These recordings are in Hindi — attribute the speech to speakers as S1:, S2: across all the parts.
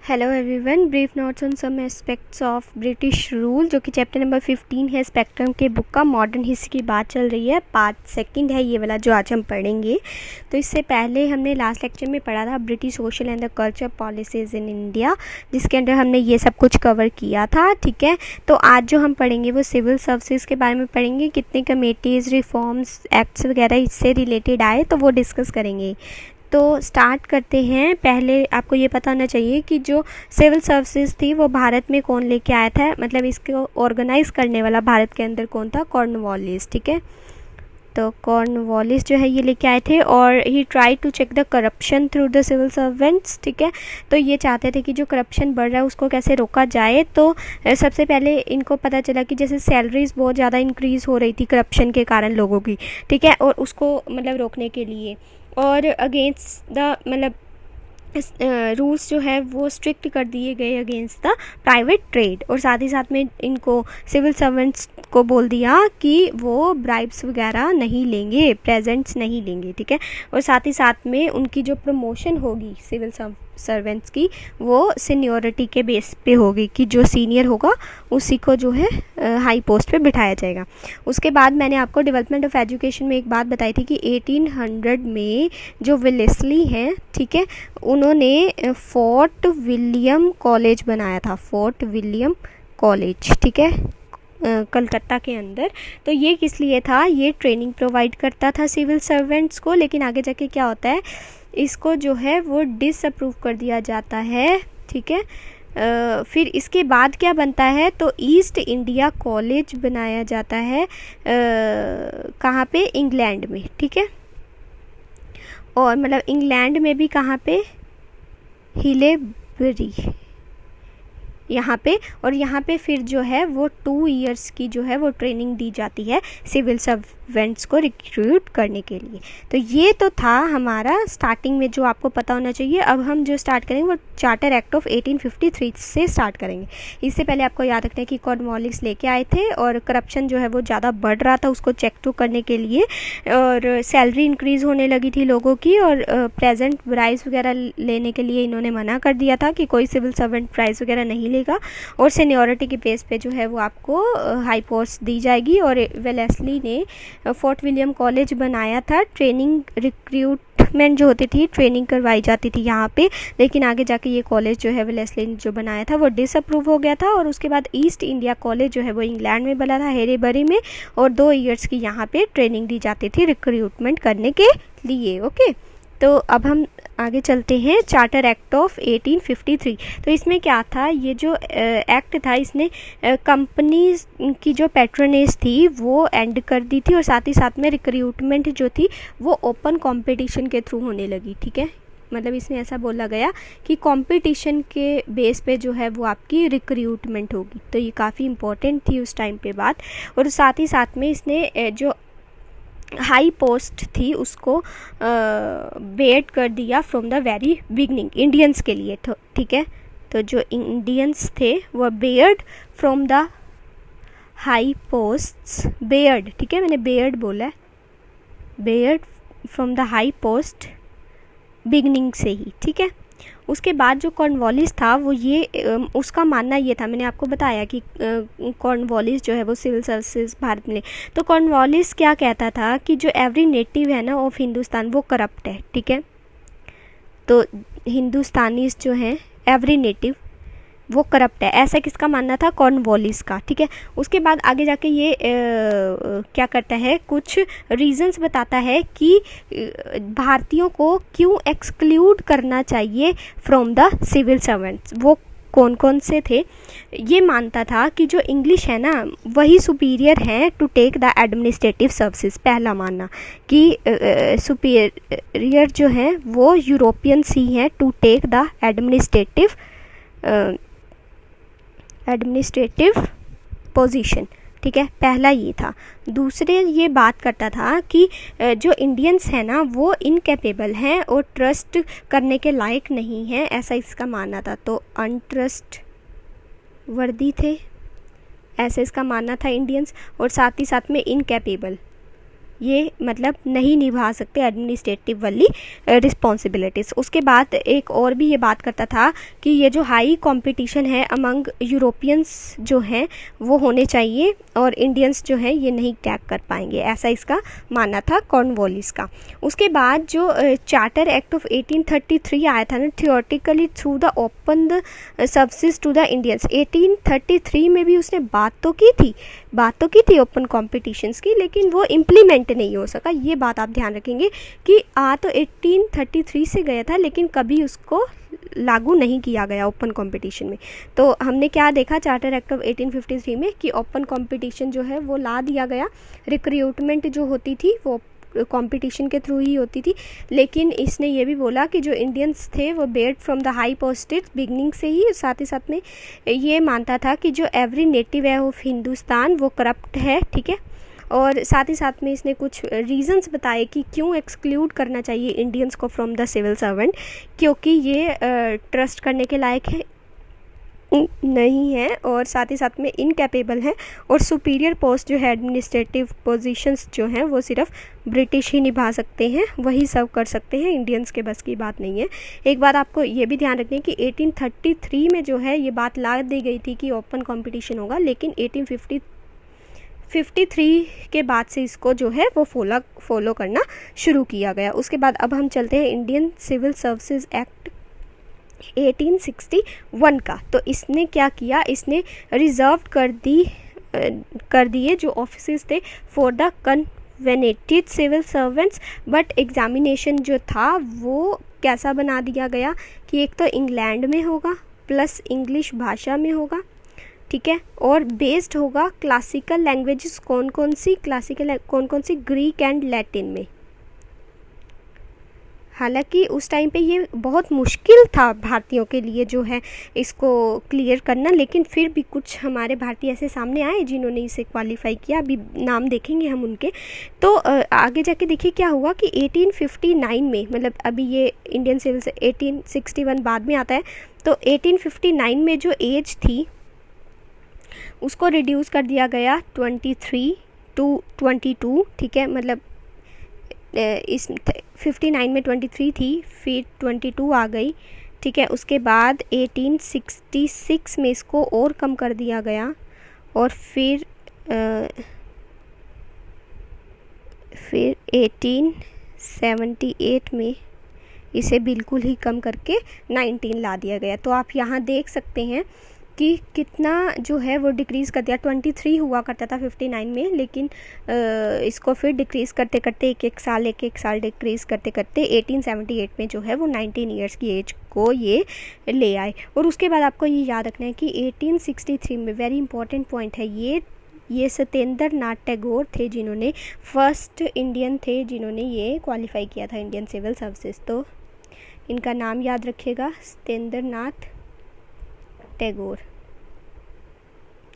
S1: Hello everyone, brief notes on some aspects of British rule, जो कि चैप्टर नंबर 15 है स्पेक्ट्रम के बुक का। मॉडर्न हिस्ट्री की बात चल रही है, पार्ट सेकंड है ये वाला जो आज हम पढ़ेंगे। तो इससे पहले हमने लास्ट लेक्चर में पढ़ा था British social and the culture policies in India, जिसके अंदर हमने ये सब कुछ कवर किया था। ठीक है, तो आज जो हम पढ़ेंगे वो सिविल सर्विसेज के बारे में पढ़ेंगे। कितने कमेटीज़, रिफॉर्म्स, एक्ट्स वगैरह इससे रिलेटेड आए तो वो डिस्कस करेंगे। तो स्टार्ट करते हैं। पहले आपको ये पता होना चाहिए कि जो सिविल सर्विसेज थी वो भारत में कौन लेके आया था, मतलब इसको ऑर्गेनाइज करने वाला भारत के अंदर कौन था? कॉर्नवालिस। ठीक है, तो कॉर्नवालिस जो है ये लेके आए थे और he try to check the corruption through the civil servants. ठीक है, तो ये चाहते थे कि जो करप्शन बढ़ रहा है उसको कैसे रोका जाए। तो सबसे पहले इनको पता चला कि जैसे सैलरीज बहुत ज़्यादा इंक्रीज़ हो रही थी करप्शन के कारण लोगों की। ठीक है, और उसको मतलब रोकने के लिए और अगेंस्ट द मतलब रूल्स जो है वो स्ट्रिक्ट कर दिए गए अगेंस्ट द प्राइवेट ट्रेड। और साथ ही साथ में इनको सिविल सर्वेंट्स को बोल दिया कि वो ब्राइब्स वगैरह नहीं लेंगे, प्रेजेंट्स नहीं लेंगे। ठीक है, और साथ ही साथ में उनकी जो प्रमोशन होगी सिविल सर्वेंट्स की वो सीनियरिटी के बेस पे होगी कि जो सीनियर होगा उसी को जो है हाई पोस्ट पे बिठाया जाएगा। उसके बाद मैंने आपको डेवलपमेंट ऑफ एजुकेशन में एक बात बताई थी कि 1800 में जो वेलेस्ली हैं, ठीक है, उन्होंने फोर्ट विलियम कॉलेज बनाया था, फोर्ट विलियम कॉलेज। ठीक है, कलकत्ता के अंदर। तो ये किस लिए था? ये ट्रेनिंग प्रोवाइड करता था सिविल सर्वेंट्स को, लेकिन आगे जाके क्या होता है, इसको जो है वो डिसअप्रूव कर दिया जाता है। ठीक है, फिर इसके बाद क्या बनता है? तो ईस्ट इंडिया कॉलेज बनाया जाता है कहाँ पे? इंग्लैंड में। ठीक है, और मतलब इंग्लैंड में भी कहाँ पे? हिलेबरी यहाँ पे। और यहाँ पे फिर जो है वो 2 इयर्स की जो है वो ट्रेनिंग दी जाती है सिविल सर्वेंट्स को रिक्रूट करने के लिए। तो ये तो था हमारा स्टार्टिंग में जो आपको पता होना चाहिए। अब हम जो स्टार्ट करेंगे वो चार्टर एक्ट ऑफ 1853 से स्टार्ट करेंगे। इससे पहले आपको याद रखना है कि कॉर्नवालिस लेके आए थे और करप्शन जो है वो ज़्यादा बढ़ रहा था, उसको चेक टू करने के लिए, और सैलरी इंक्रीज़ होने लगी थी लोगों की, और प्रेजेंट प्राइस वगैरह लेने के लिए इन्होंने मना कर दिया था कि कोई सिविल सर्वेंट प्राइस वगैरह नहीं लेगा, और सीनियरिटी के बेस पे जो है वो आपको हाई पोस्ट दी जाएगी। और वेलेस्ली ने फोर्ट विलियम कॉलेज बनाया था। ट्रेनिंग रिक्रूटमेंट जो होती थी, ट्रेनिंग करवाई जाती थी यहाँ पे, लेकिन आगे जाके ये कॉलेज जो है वेलेस्ली ने जो बनाया था वो डिसअप्रूव हो गया था। और उसके बाद ईस्ट इंडिया कॉलेज जो है वो इंग्लैंड में बना था, हेरेबरी में, और 2 इयर्स की यहाँ पे ट्रेनिंग दी जाती थी रिक्रूटमेंट करने के लिए। ओके, तो अब हम आगे चलते हैं। Charter act of 1853। तो इसमें क्या था? ये जो एक्ट था इसने कंपनीज की जो पैट्रोनेज थी वो एंड कर दी थी, और साथ ही साथ में रिक्रूटमेंट जो थी वो ओपन कंपटीशन के थ्रू होने लगी। ठीक है, मतलब इसमें ऐसा बोला गया कि कंपटीशन के बेस पे जो है वो आपकी रिक्रूटमेंट होगी। तो ये काफ़ी इंपॉर्टेंट थी उस टाइम पे बात। और साथ ही साथ में इसने जो हाई पोस्ट थी उसको बेट कर दिया from the very beginning Indians के लिए। तो ठीक है, तो जो इंडियंस थे वो Baird from the high posts, Baird, ठीक है, मैंने बेयर्ड बोला है, Baird from the high post beginning से ही। ठीक है, उसके बाद जो कॉर्नवालिस था वो ये उसका मानना ये था, मैंने आपको बताया कि कॉर्नवालिस जो है वो सिविल सर्विसेज भारत में। तो कॉर्नवालिस क्या कहता था कि जो एवरी नेटिव है ना ऑफ हिंदुस्तान वो करप्ट है। ठीक है, तो हिंदुस्तानीज जो हैं एवरी नेटिव वो करप्ट है, ऐसा किसका मानना था? कॉर्नवालिस का। ठीक है, उसके बाद आगे जाके ये क्या करता है, कुछ रीजंस बताता है कि भारतीयों को क्यों एक्सक्लूड करना चाहिए फ्रॉम द सिविल सर्वेंट्स। वो कौन कौन से थे? ये मानता था कि जो इंग्लिश है ना वही सुपीरियर है to take the administrative services. पहला मानना कि सुपीरियर जो है वो यूरोपियंस ही हैं to take the administrative position. ठीक है, पहला ये था। दूसरे ये बात करता था कि जो इंडियंस हैं ना वो इनकेपेबल हैं और ट्रस्ट करने के लायक नहीं हैं, ऐसा इसका मानना था। तो अनट्रस्ट वर्दी थे, ऐसे इसका मानना था इंडियंस, और साथ ही साथ में इनकेपेबल, ये मतलब नहीं निभा सकते एडमिनिस्ट्रेटिव वाली रिस्पॉन्सिबिलिटीज़। उसके बाद एक और भी ये बात करता था कि ये जो हाई कंपटीशन है अमंग यूरोपियंस जो हैं वो होने चाहिए और इंडियंस जो हैं ये नहीं क्रैक कर पाएंगे, ऐसा इसका मानना था कॉर्नवालिस का। उसके बाद जो चार्टर एक्ट ऑफ 1833 आया था ना, theoretically through the open the services to the Indians, 1833 में भी उसने बात तो की थी ओपन कॉम्पिटिशन्स की, लेकिन वो इम्प्लीमेंट नहीं हो सका। ये बात आप ध्यान रखेंगे कि तो 1833 से गया था लेकिन कभी उसको लागू नहीं किया गया ओपन कंपटीशन में। तो हमने क्या देखा चार्टर एक्ट ऑफ 1853 में कि ओपन कंपटीशन जो है वो ला दिया गया, रिक्रूटमेंट जो होती थी वो कंपटीशन के थ्रू ही होती थी, लेकिन इसने ये भी बोला कि जो इंडियंस थे वो Baird from the high posted beginning से ही, साथ ही साथ में ये मानता था कि जो एवरी नेटिव है ऑफ हिंदुस्तान वो करप्ट है, ठीक है। और साथ ही साथ में इसने कुछ रीजंस बताए कि क्यों एक्सक्लूड करना चाहिए इंडियंस को फ्रॉम द सिविल सर्वेंट, क्योंकि ये ट्रस्ट करने के लायक है नहीं है और साथ ही साथ में इनकैपेबल है, और सुपीरियर पोस्ट जो है एडमिनिस्ट्रेटिव पोजीशंस जो हैं वो सिर्फ ब्रिटिश ही निभा सकते हैं, वही सर्व कर सकते हैं, इंडियंस के बस की बात नहीं है। एक बात आपको ये भी ध्यान रखनी है कि 1833 में जो है ये बात ला दी गई थी कि ओपन कंपटीशन होगा, लेकिन 1853 के बाद से इसको जो है वो फॉलो करना शुरू किया गया। उसके बाद अब हम चलते हैं इंडियन सिविल सर्विसेज एक्ट 1861 का। तो इसने क्या किया, इसने रिजर्व कर दिए जो ऑफिसेज थे for the covenanted civil servants, but examination जो था वो कैसा बना दिया गया कि एक तो इंग्लैंड में होगा प्लस इंग्लिश भाषा में होगा, ठीक है, और बेस्ड होगा क्लासिकल लैंग्वेजेस कौन कौन सी ग्रीक एंड लैटिन में। हालांकि उस टाइम पे ये बहुत मुश्किल था भारतीयों के लिए जो है इसको क्लियर करना, लेकिन फिर भी कुछ हमारे भारतीय ऐसे सामने आए जिन्होंने इसे क्वालिफाई किया, अभी नाम देखेंगे हम उनके। तो आगे जाके देखिए क्या हुआ कि 1859 में, मतलब अभी ये इंडियन सिविल से 1861 बाद में आता है, तो 1859 में जो एज थी उसको रिड्यूस कर दिया गया 23 टू 22, ठीक है, मतलब इस 59 में 23 थी, फिर 22 आ गई, ठीक है। उसके बाद 1866 में इसको और कम कर दिया गया और फिर 1878 में इसे बिल्कुल ही कम करके 19 ला दिया गया। तो आप यहाँ देख सकते हैं कि कितना जो है वो डिक्रीज़ कर दिया। 23 हुआ करता था 59 में, लेकिन इसको फिर डिक्रीज़ करते करते एक एक साल डिक्रीज़ करते करते 1878 में जो है वो 19 ईयर्स की एज को ये ले आए। और उसके बाद आपको ये याद रखना है कि 1863 में, वेरी इंपॉर्टेंट पॉइंट है ये सत्येंद्र नाथ टैगोर थे जिन्होंने फर्स्ट इंडियन थे जिन्होंने ये क्वालिफाई किया था इंडियन सिविल सर्विसेज। तो इनका नाम याद रखिएगा, सत्येंद्र नाथ टैगोर,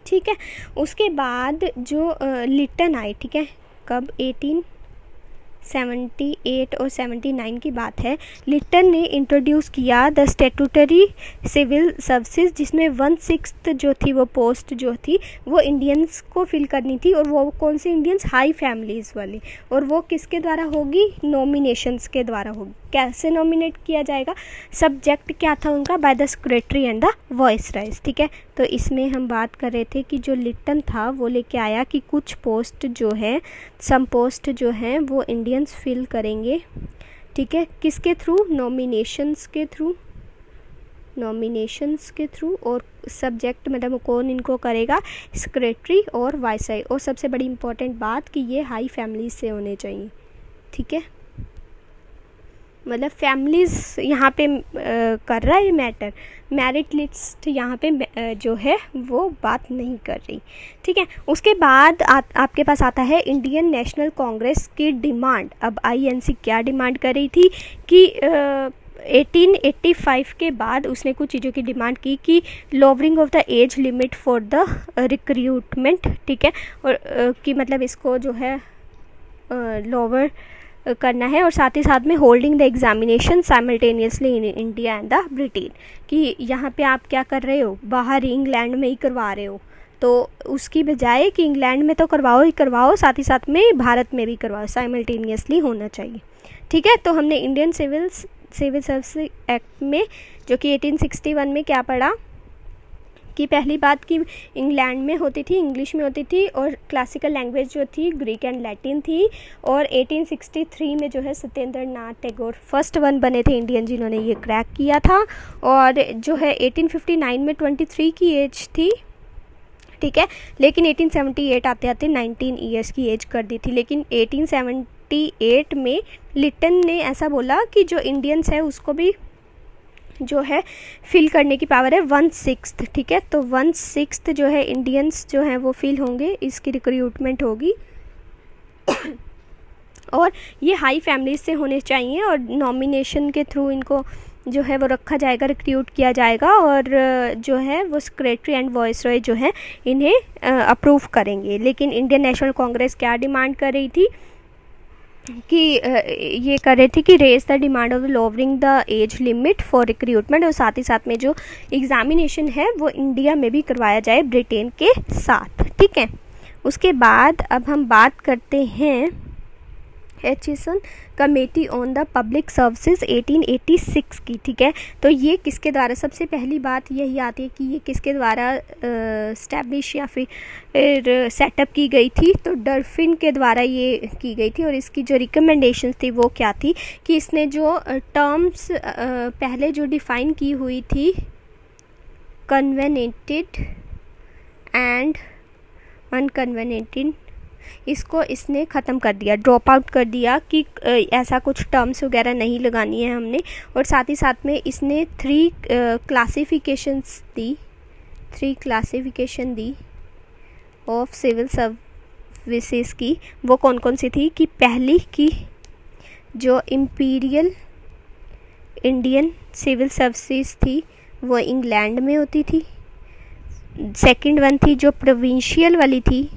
S1: ठीक है। उसके बाद जो लिटन आई, ठीक है, कब 1878 और 79 की बात है। लिटन ने इंट्रोड्यूस किया द स्टैट्यूटरी सिविल सर्विसेज, जिसमें 1/6 जो थी वो पोस्ट जो थी वो इंडियंस को फिल करनी थी, और वो कौन से इंडियंस, हाई फैमिलीज़ वाली, और वो किसके द्वारा होगी, नॉमिनेशंस के द्वारा होगी। कैसे नॉमिनेट किया जाएगा, सब्जेक्ट क्या था उनका, by the secretary and the viceroys, ठीक है। तो इसमें हम बात कर रहे थे कि जो लिटन था वो लेके आया कि कुछ पोस्ट जो है, सम पोस्ट जो हैं वो इंडियंस फिल करेंगे, ठीक है, किसके थ्रू, नॉमिनेशंस के थ्रू, और सब्जेक्ट मतलब कौन इनको करेगा, सेक्रेटरी और वाइसराय। और सबसे बड़ी इंपॉर्टेंट बात कि ये हाई फैमिलीज से होने चाहिए, ठीक है, मतलब फैमिलीज़ यहाँ पे कर रहा है मैटर, मेरिट लिस्ट यहाँ पे जो है वो बात नहीं कर रही, ठीक है। उसके बाद आपके पास आता है इंडियन नेशनल कांग्रेस की डिमांड। अब INC क्या डिमांड कर रही थी कि 1885 के बाद उसने कुछ चीज़ों की डिमांड की कि lowering of the age limit for the recruitment, ठीक है, और कि मतलब इसको जो है लोअर करना है, और साथ ही साथ में holding the examination simultaneously in India and the Britain, कि यहाँ पे आप क्या कर रहे हो, बाहर इंग्लैंड में ही करवा रहे हो, तो उसकी बजाय कि इंग्लैंड में तो करवाओ ही करवाओ, साथ ही साथ में भारत में भी करवाओ, साइमल्टेनियसली होना चाहिए। ठीक है, तो हमने इंडियन सिविल सर्विस एक्ट में जो कि 1861 में क्या पढ़ा कि पहली बात कि इंग्लैंड में होती थी, इंग्लिश में होती थी, और क्लासिकल लैंग्वेज जो थी ग्रीक एंड लैटिन थी। और 1863 में जो है सत्येंद्र नाथ टैगोर फर्स्ट वन बने थे इंडियन जिन्होंने ये क्रैक किया था। और जो है 1859 में 23 की एज थी, ठीक है, लेकिन 1878 आते आते 19 ईयर्स की एज कर दी थी। लेकिन 1878 में लिटन ने ऐसा बोला कि जो इंडियंस है उसको भी जो है फिल करने की पावर है 1/6, ठीक है, तो 1/6 जो है इंडियंस जो है वो फिल होंगे, इसकी रिक्रूटमेंट होगी। और ये हाई फैमिलीज से होने चाहिए और नॉमिनेशन के थ्रू इनको जो है वो रखा जाएगा, रिक्रूट किया जाएगा, और जो है वो सेक्रेटरी एंड वॉइसरॉय जो है इन्हें अप्रूव करेंगे। लेकिन इंडियन नेशनल कांग्रेस क्या डिमांड कर रही थी कि ये कर रहे थे कि raise the demand of lowering the age limit for recruitment, और साथ ही साथ में जो एग्जामिनेशन है वो इंडिया में भी करवाया जाए ब्रिटेन के साथ। ठीक है, उसके बाद अब हम बात करते हैं Aitchison committee on the public services 1886 की। ठीक है, तो ये किसके द्वारा, सबसे पहली बात यही आती है कि ये किसके द्वारा स्टैब्लिश या फिर सेटअप की गई थी, तो डर्फिन के द्वारा ये की गई थी। और इसकी जो रिकमेंडेशंस थी वो क्या थी कि इसने जो टर्म्स पहले जो डिफ़ाइन की हुई थी, कन्वेनेटेड एंड अनकन्वेनेटेड, इसको इसने ख़त्म कर दिया, ड्रॉप आउट कर दिया कि ऐसा कुछ टर्म्स वगैरह नहीं लगानी है हमने। और साथ ही साथ में इसने 3 क्लासिफिकेशंस दी, 3 क्लासिफिकेशन दी ऑफ सिविल सर्विसेज की। वो कौन कौन सी थी कि पहली की जो इम्पीरियल इंडियन सिविल सर्विसेज थी वो इंग्लैंड में होती थी। सेकंड वन थी जो प्रोविंशियल वाली थी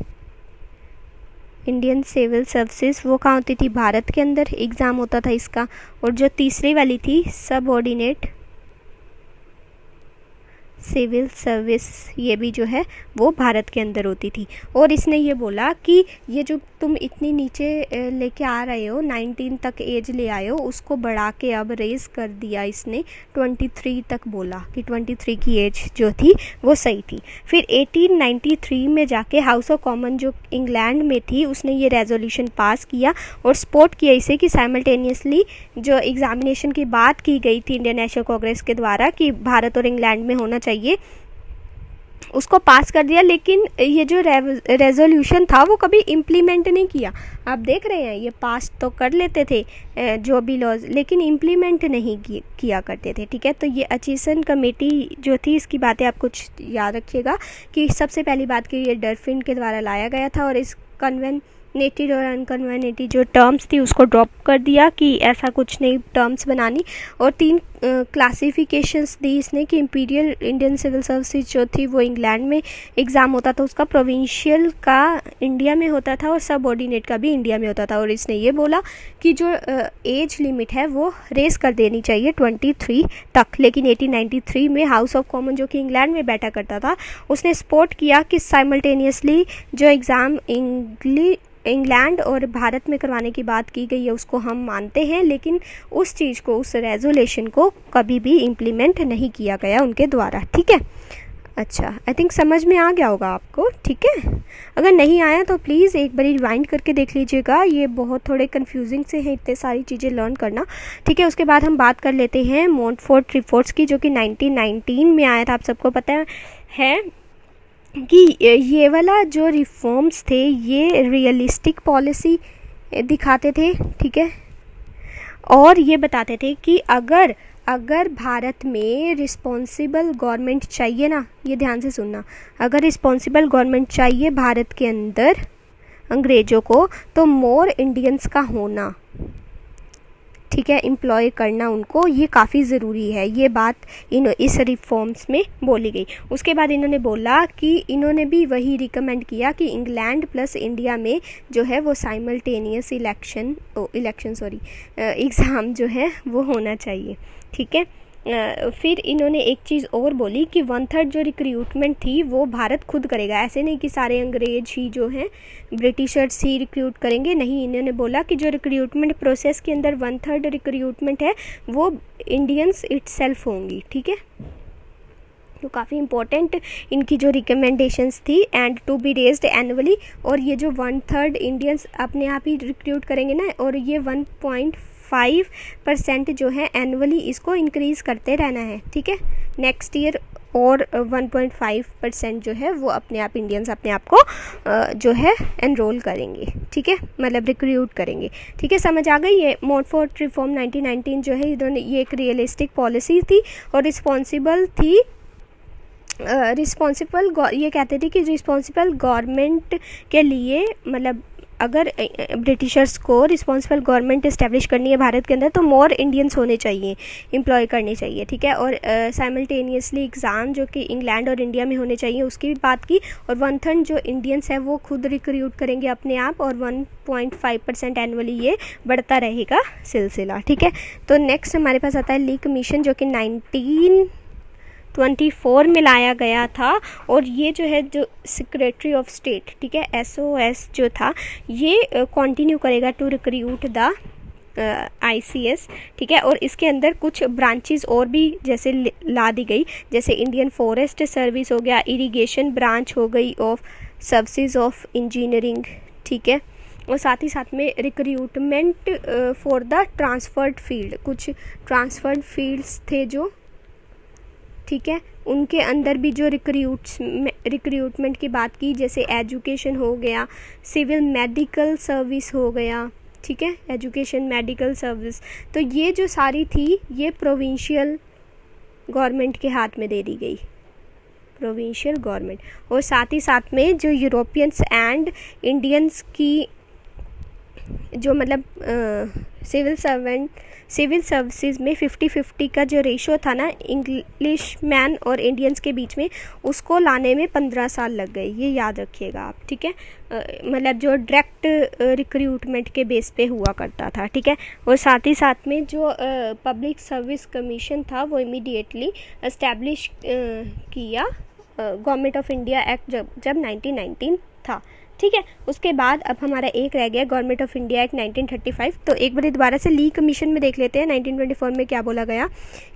S1: इंडियन सिविल सर्विसेज, वो कहाँ होती थी, भारत के अंदर एग्ज़ाम होता था इसका। और जो तीसरी वाली थी सबऑर्डिनेट सिविल सर्विस, ये भी जो है वो भारत के अंदर होती थी। और इसने ये बोला कि ये जो तुम इतनी नीचे लेके आ रहे हो, 19 तक एज ले आए हो, उसको बढ़ा के अब रेज कर दिया इसने, 23 तक बोला कि 23 की एज जो थी वो सही थी। फिर 1893 में जाके हाउस ऑफ कॉमन जो इंग्लैंड में थी उसने ये रेजोल्यूशन पास किया और सपोर्ट किया इसे कि साइमल्टेनियसली जो एग्जामिनेशन की बात की गई थी इंडियन नेशनल कांग्रेस के द्वारा कि भारत और इंग्लैंड में होना चाहिए, उसको पास कर दिया। लेकिन ये जो रेजोल्यूशन था वो कभी इम्प्लीमेंट नहीं किया। आप देख रहे हैं ये पास तो कर लेते थे जो भी लॉज, लेकिन इम्प्लीमेंट नहीं किया करते थे। ठीक है, तो ये अचिसन कमेटी जो थी इसकी बातें आप कुछ याद रखिएगा कि सबसे पहली बात कि ये डर्फिन के द्वारा लाया गया था और इस कन्वेनेटेड और अनकन्वेनेटेड जो टर्म्स थी उसको ड्रॉप कर दिया कि ऐसा कुछ नहीं टर्म्स बनानी। और 3 क्लासिफिकेशंस दी इसने कि इंपीरियल इंडियन सिविल सर्विसेज जो थी वो इंग्लैंड में एग्ज़ाम होता था उसका, प्रोविंशियल का इंडिया में होता था और सबऑर्डिनेट का भी इंडिया में होता था। और इसने ये बोला कि जो एज लिमिट है वो रेस कर देनी चाहिए 23 तक। लेकिन 1893 में हाउस ऑफ कॉमन जो कि इंग्लैंड में बैठा करता था उसने सपोर्ट किया कि साइमल्टेनियसली जो एग्ज़ाम इंग्लैंड और भारत में करवाने की बात की गई है उसको हम मानते हैं, लेकिन उस चीज़ को, उस रेजोल्यूशन को कभी भी इम्प्लीमेंट नहीं किया गया उनके द्वारा। ठीक है, अच्छा, आई थिंक समझ में आ गया होगा आपको। ठीक है, अगर नहीं आया तो प्लीज़ एक बार रिवाइंड करके देख लीजिएगा, ये बहुत थोड़े कन्फ्यूजिंग से हैं इतने सारी चीज़ें लर्न करना। ठीक है, उसके बाद हम बात कर लेते हैं मोंटफोर्ट रिपोर्ट्स की जो कि 1919 में आया था। आप सबको पता है कि ये वाला जो रिफॉर्म्स थे ये रियलिस्टिक पॉलिसी दिखाते थे। ठीक है, और ये बताते थे कि अगर भारत में रिस्पॉन्सिबल गवर्नमेंट चाहिए ना, ये ध्यान से सुनना, अगर रिस्पॉन्सिबल गवर्नमेंट चाहिए भारत के अंदर अंग्रेज़ों को, तो मोर इंडियंस का होना, ठीक है, एम्प्लॉय करना उनको, ये काफ़ी ज़रूरी है। ये बात इस रिफॉर्म्स में बोली गई। उसके बाद इन्होंने बोला कि इन्होंने भी वही रिकमेंड किया कि इंग्लैंड प्लस इंडिया में जो है वो साइमल्टेनियस एग्ज़ाम जो है वो होना चाहिए। ठीक है, फिर इन्होंने एक चीज़ और बोली कि 1/3 जो रिक्रूटमेंट थी वो भारत खुद करेगा। ऐसे नहीं कि सारे अंग्रेज ही जो हैं ब्रिटिशर्स ही रिक्रूट करेंगे, नहीं, इन्होंने बोला कि जो रिक्रूटमेंट प्रोसेस के अंदर 1/3 रिक्रूटमेंट है वो इंडियंस इटसेल्फ होंगी। ठीक है, तो काफ़ी इंपॉर्टेंट इनकी जो रिकमेंडेशंस थी, and to be raised annually. और ये जो 1/3 इंडियंस अपने आप ही रिक्रूट करेंगे ना, और ये 1.5% जो है एनुअली इसको इंक्रीज़ करते रहना है। ठीक है, नेक्स्ट ईयर और 1.5% जो है वो अपने आप इंडियंस अपने आप को जो है एनरोल करेंगे। ठीक है, मतलब रिक्रूट करेंगे। ठीक है, समझ आ गई। ये मोंटफोर्ट रिफॉर्म 1919 जो है इन्होंने, ये एक रियलिस्टिक पॉलिसी थी और रिस्पॉन्सिबल थी। ये कहते थे कि रिस्पॉन्सिबल गवर्नमेंट के लिए, मतलब अगर ब्रिटिशर्स को रिस्पॉन्सिबल गवर्नमेंट इस्टेब्लिश करनी है भारत के अंदर तो मोर इंडियंस होने चाहिए, एम्प्लॉय करने चाहिए। ठीक है, और साइमल्टेनियसली एग्ज़ाम जो कि इंग्लैंड और इंडिया में होने चाहिए उसकी भी बात की। और 1/3 जो इंडियंस है वो खुद रिक्रूट करेंगे अपने आप, और 1.5% एनुअली ये बढ़ता रहेगा सिलसिला। ठीक है, तो नेक्स्ट हमारे पास आता है ली कमीशन जो कि 1924 में लाया गया था। और ये जो है जो सेक्रेटरी ऑफ स्टेट, ठीक है, SOS जो था ये कंटिन्यू करेगा टू रिक्रूट द ICS। ठीक है, और इसके अंदर कुछ ब्रांचेस और भी जैसे ला दी गई, जैसे इंडियन फॉरेस्ट सर्विस हो गया, इरिगेशन ब्रांच हो गई ऑफ सर्विसेज ऑफ इंजीनियरिंग। ठीक है, और साथ ही साथ में recruitment for the transferred field, कुछ ट्रांसफर्ड फील्ड्स थे जो, ठीक है, उनके अंदर भी जो रिक्रूटमेंट की बात की, जैसे एजुकेशन हो गया, सिविल मेडिकल सर्विस हो गया। ठीक है, एजुकेशन मेडिकल सर्विस, तो ये जो सारी थी ये प्रोविंशियल गवर्नमेंट के हाथ में दे दी गई, प्रोविंशियल गवर्नमेंट। और साथ ही साथ में जो यूरोपियंस एंड इंडियंस की जो मतलब सिविल सर्विसेज में 50-50 का जो रेशो था ना इंग्लिश मैन और इंडियंस के बीच में, उसको लाने में 15 साल लग गए, ये याद रखिएगा आप। ठीक है, मतलब जो डायरेक्ट रिक्रूटमेंट के बेस पे हुआ करता था। ठीक है, और साथ ही साथ में जो पब्लिक सर्विस कमीशन था वो इमीडिएटली एस्टैब्लिश किया गवर्नमेंट ऑफ इंडिया एक्ट जब 1919 था। ठीक है, उसके बाद अब हमारा एक रह गया गवर्नमेंट ऑफ इंडिया एक्ट 1935। तो एक बार दोबारा से ली कमीशन में देख लेते हैं 1924 में क्या बोला गया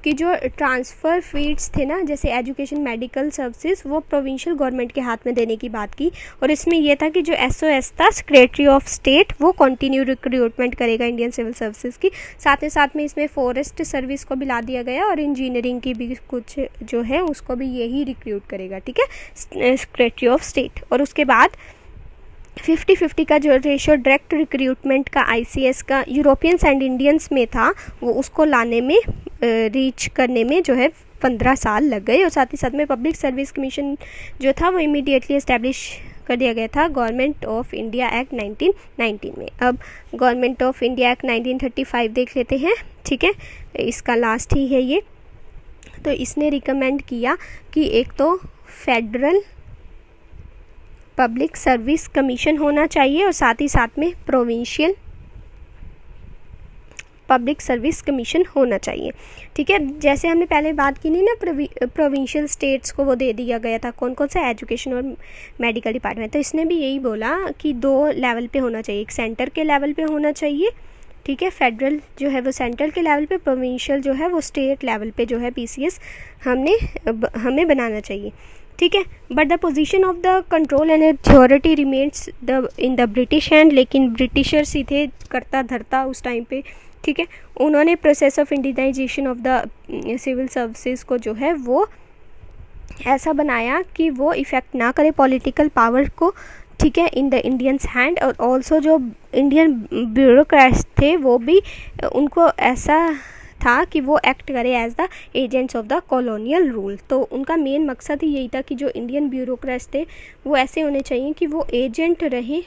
S1: कि जो ट्रांसफ़र फील्ड्स थे ना, जैसे एजुकेशन मेडिकल सर्विसेज, वो प्रोविंशियल गवर्नमेंट के हाथ में देने की बात की। और इसमें यह था कि जो SOS था सेक्रेटरी ऑफ स्टेट, वो कंटिन्यू रिक्रूटमेंट करेगा इंडियन सिविल सर्विसेज की। साथ ही साथ में इसमें फॉरेस्ट सर्विस को भी ला दिया गया और इंजीनियरिंग की भी कुछ जो है उसको भी यही रिक्रूट करेगा। ठीक है, सेक्रेटरी ऑफ स्टेट। और उसके बाद 50-50 का जो रेशो डायरेक्ट रिक्रूटमेंट का ICS का यूरोपियंस एंड इंडियंस में था, वो उसको लाने में रीच करने में जो है 15 साल लग गए। और साथ ही साथ में पब्लिक सर्विस कमीशन जो था वो इमीडिएटली एस्टैब्लिश कर दिया गया था गवर्नमेंट ऑफ इंडिया एक्ट 1919 में। अब गवर्नमेंट ऑफ इंडिया एक्ट 1935 देख लेते हैं। ठीक है, इसका लास्ट ही है ये। तो इसने रिकमेंड किया कि एक तो फेडरल पब्लिक सर्विस कमीशन होना चाहिए और साथ ही साथ में प्रोविंशियल पब्लिक सर्विस कमीशन होना चाहिए। ठीक है, जैसे हमने पहले बात की नहीं ना, प्रोविंशियल स्टेट्स को वो दे दिया गया था, कौन कौन सा, एजुकेशन और मेडिकल डिपार्टमेंट। तो इसने भी यही बोला कि 2 लेवल पे होना चाहिए, एक सेंटर के लेवल पे होना चाहिए। ठीक है, फेडरल जो है वो सेंट्रल के लेवल पे, प्रोविंशियल जो है वो स्टेट लेवल पे जो है PCS हमें बनाना चाहिए। ठीक है, but the position of the control and authority remains in the British hand, लेकिन ब्रिटिशर्स ही थे करता धरता उस टाइम पे। ठीक है, उन्होंने process of Indianisation of the civil services को जो है वो ऐसा बनाया कि वो इफ़ेक्ट ना करे पॉलिटिकल पावर को। ठीक है, इन द इंडियंस हैंड। और ऑल्सो जो इंडियन ब्यूरोक्रेट्स थे वो भी उनको ऐसा था कि वो एक्ट करे as the agents of the colonial rule. तो उनका मेन मकसद ही यही था कि जो इंडियन ब्यूरोक्रेट्स थे वो ऐसे होने चाहिए कि वो एजेंट रहे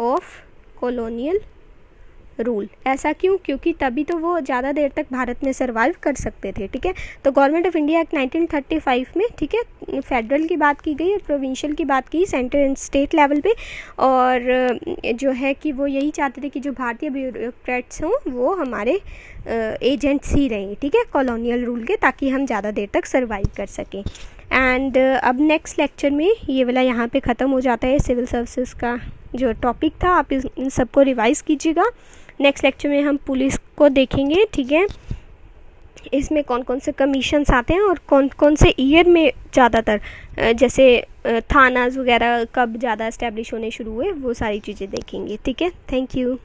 S1: ऑफ कॉलोनियल रूल। ऐसा क्यों? क्योंकि तभी तो वो ज़्यादा देर तक भारत में सर्वाइव कर सकते थे। ठीक है, तो गवर्नमेंट ऑफ इंडिया एक्ट 1935 में, ठीक है, फेडरल की बात की गई और प्रोविंशियल की बात की सेंट्रल एंड स्टेट लेवल पे, और जो है कि वो यही चाहते थे कि जो भारतीय ब्यूरोक्रेट्स हों वो हमारे एजेंट्स ही रहें, ठीक है, कॉलोनियल रूल के, ताकि हम ज़्यादा देर तक सर्वाइव कर सकें। एंड अब नेक्स्ट लेक्चर में ये वाला यहाँ पे ख़त्म हो जाता है सिविल सर्विसेज का जो टॉपिक था। आप इन सबको रिवाइज़ कीजिएगा। नेक्स्ट लेक्चर में हम पुलिस को देखेंगे, ठीक है, इसमें कौन कौन से कमीशंस आते हैं और कौन कौन से ईयर में ज़्यादातर, जैसे थानाज वगैरह कब ज़्यादा इस्टेब्लिश होने शुरू हुए, वो सारी चीज़ें देखेंगे। ठीक है, थैंक यू।